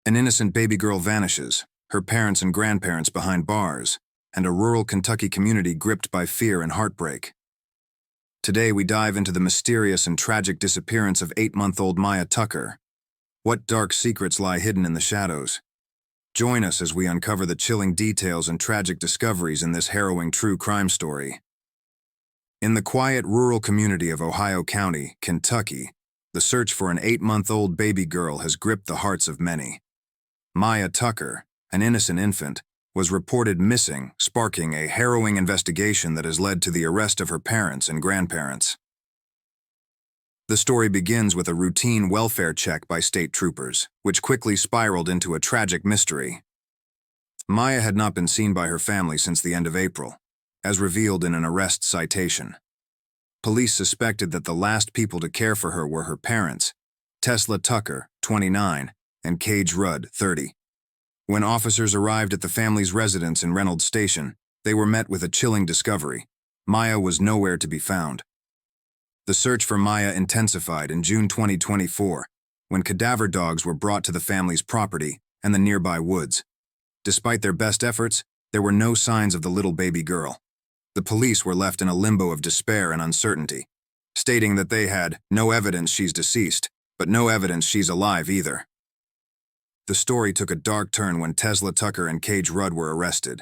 An innocent baby girl vanishes, her parents and grandparents behind bars, and a rural Kentucky community gripped by fear and heartbreak. Today we dive into the mysterious and tragic disappearance of 8-month-old Miya Tucker. What dark secrets lie hidden in the shadows? Join us as we uncover the chilling details and tragic discoveries in this harrowing true crime story. In the quiet rural community of Ohio County, Kentucky, the search for an 8-month-old baby girl has gripped the hearts of many. Miya Tucker, an innocent infant, was reported missing, sparking a harrowing investigation that has led to the arrest of her parents and grandparents. The story begins with a routine welfare check by state troopers, which quickly spiraled into a tragic mystery. Miya had not been seen by her family since the end of April, as revealed in an arrest citation. Police suspected that the last people to care for her were her parents, Tesla Tucker, 29, and Cage Rudd, 30. When officers arrived at the family's residence in Reynolds Station, they were met with a chilling discovery. Miya was nowhere to be found. The search for Miya intensified in June 2024, when cadaver dogs were brought to the family's property and the nearby woods. Despite their best efforts, there were no signs of the little baby girl. The police were left in a limbo of despair and uncertainty, stating that they had no evidence she's deceased, but no evidence she's alive either. The story took a dark turn when Tesla Tucker and Cage Rudd were arrested.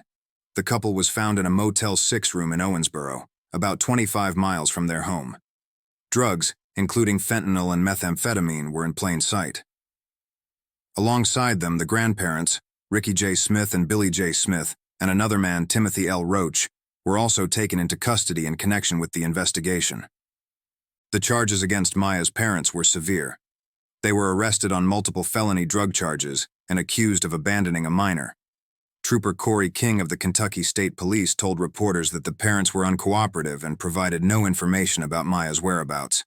The couple was found in a Motel 6 room in Owensboro, about 25 miles from their home. Drugs, including fentanyl and methamphetamine, were in plain sight. Alongside them, the grandparents, Ricky J. Smith and Billy J. Smith, and another man, Timothy L. Roach, were also taken into custody in connection with the investigation. The charges against Miya's parents were severe. They were arrested on multiple felony drug charges and accused of abandoning a minor. Trooper Corey King of the Kentucky State Police told reporters that the parents were uncooperative and provided no information about Miya's whereabouts.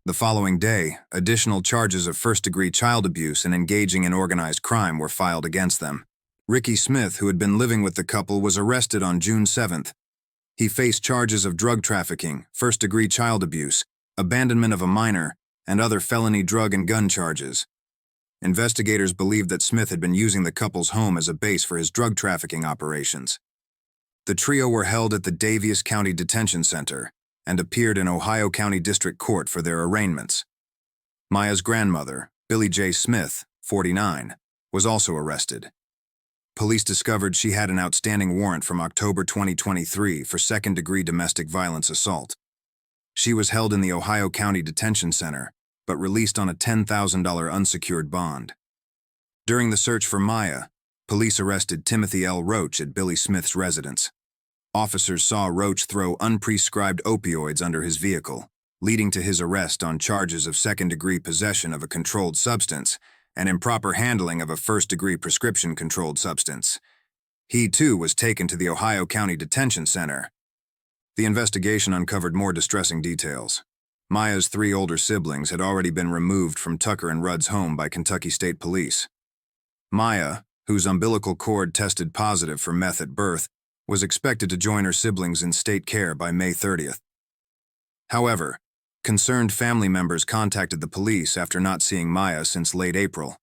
The following day, additional charges of first-degree child abuse and engaging in organized crime were filed against them. Ricky Smith, who had been living with the couple, was arrested on June 7th. He faced charges of drug trafficking, first-degree child abuse, abandonment of a minor, and other felony drug and gun charges. Investigators believed that Smith had been using the couple's home as a base for his drug trafficking operations. The trio were held at the Daviess County Detention Center and appeared in Ohio County District Court for their arraignments. Miya's grandmother, Billy J. Smith, 49, was also arrested. Police discovered she had an outstanding warrant from October 2023 for second-degree domestic violence assault. She was held in the Ohio County Detention Center, but released on a $10,000 unsecured bond. During the search for Miya, police arrested Timothy L. Roach at Billy Smith's residence. Officers saw Roach throw unprescribed opioids under his vehicle, leading to his arrest on charges of second-degree possession of a controlled substance and improper handling of a first-degree prescription-controlled substance. He, too, was taken to the Ohio County Detention Center. The investigation uncovered more distressing details. Miya's 3 older siblings had already been removed from Tucker and Rudd's home by Kentucky State Police. Miya, whose umbilical cord tested positive for meth at birth, was expected to join her siblings in state care by May 30th. However, concerned family members contacted the police after not seeing Miya since late April.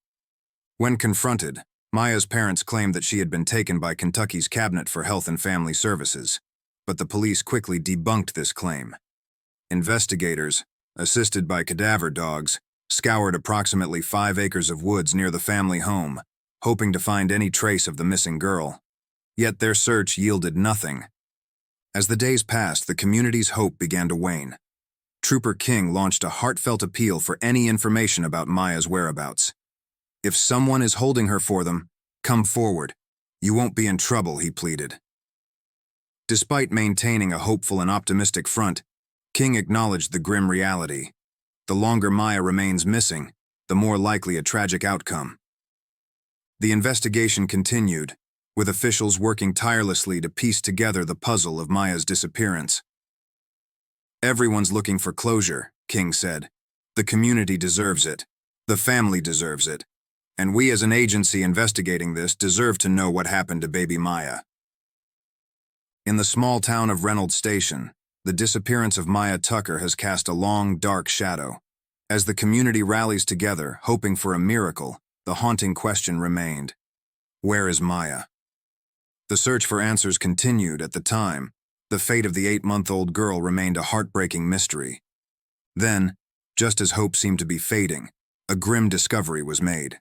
When confronted, Miya's parents claimed that she had been taken by Kentucky's Cabinet for Health and Family Services, but the police quickly debunked this claim. Investigators, assisted by cadaver dogs, scoured approximately 5 acres of woods near the family home, hoping to find any trace of the missing girl. Yet their search yielded nothing. As the days passed, the community's hope began to wane. Trooper King launched a heartfelt appeal for any information about Miya's whereabouts. "If someone is holding her for them, come forward. You won't be in trouble," he pleaded. Despite maintaining a hopeful and optimistic front, King acknowledged the grim reality. The longer Miya remains missing, the more likely a tragic outcome. The investigation continued, with officials working tirelessly to piece together the puzzle of Miya's disappearance. "Everyone's looking for closure," King said. "The community deserves it. The family deserves it. And we as an agency investigating this deserve to know what happened to baby Miya." In the small town of Reynolds Station, the disappearance of Miya Tucker has cast a long, dark shadow. As the community rallies together, hoping for a miracle, the haunting question remained: where is Miya? The search for answers continued. At the time, the fate of the 8-month-old girl remained a heartbreaking mystery. Then, just as hope seemed to be fading, a grim discovery was made.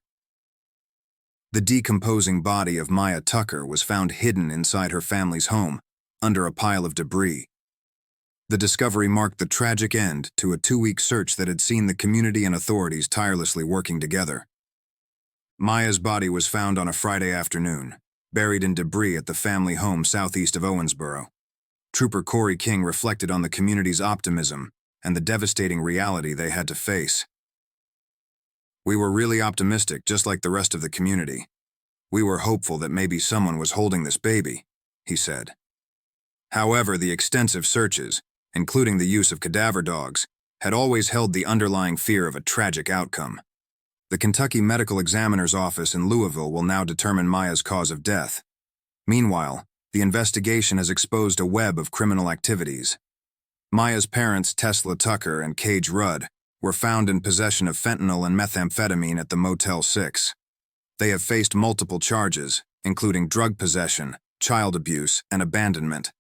The decomposing body of Miya Tucker was found hidden inside her family's home, under a pile of debris. The discovery marked the tragic end to a 2-week search that had seen the community and authorities tirelessly working together. Miya's body was found on a Friday afternoon, buried in debris at the family home southeast of Owensboro. Trooper Corey King reflected on the community's optimism and the devastating reality they had to face. "We were really optimistic, just like the rest of the community. We were hopeful that maybe someone was holding this baby," he said. However, the extensive searches, including the use of cadaver dogs, had always held the underlying fear of a tragic outcome. The Kentucky Medical Examiner's Office in Louisville will now determine Miya's cause of death. Meanwhile, the investigation has exposed a web of criminal activities. Miya's parents, Tesla Tucker and Cage Rudd, were found in possession of fentanyl and methamphetamine at the Motel 6. They have faced multiple charges, including drug possession, child abuse, and abandonment.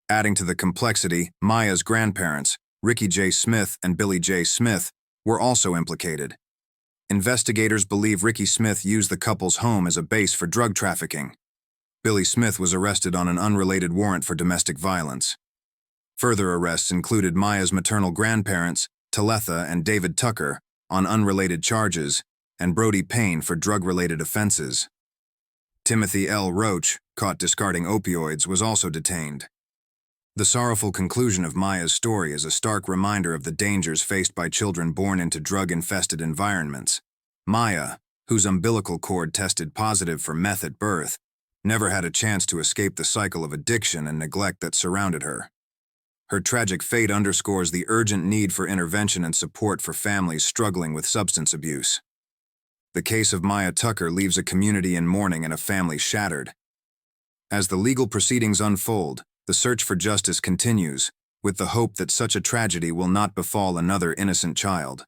Adding to the complexity, Miya's grandparents, Ricky J. Smith and Billy J. Smith, were also implicated. Investigators believe Ricky Smith used the couple's home as a base for drug trafficking. Billy Smith was arrested on an unrelated warrant for domestic violence. Further arrests included Miya's maternal grandparents, Talitha and David Tucker, on unrelated charges, and Brody Payne for drug-related offenses. Timothy L. Roach, caught discarding opioids, was also detained. The sorrowful conclusion of Miya's story is a stark reminder of the dangers faced by children born into drug-infested environments. Miya, whose umbilical cord tested positive for meth at birth, never had a chance to escape the cycle of addiction and neglect that surrounded her. Her tragic fate underscores the urgent need for intervention and support for families struggling with substance abuse. The case of Miya Tucker leaves a community in mourning and a family shattered. As the legal proceedings unfold, the search for justice continues, with the hope that such a tragedy will not befall another innocent child.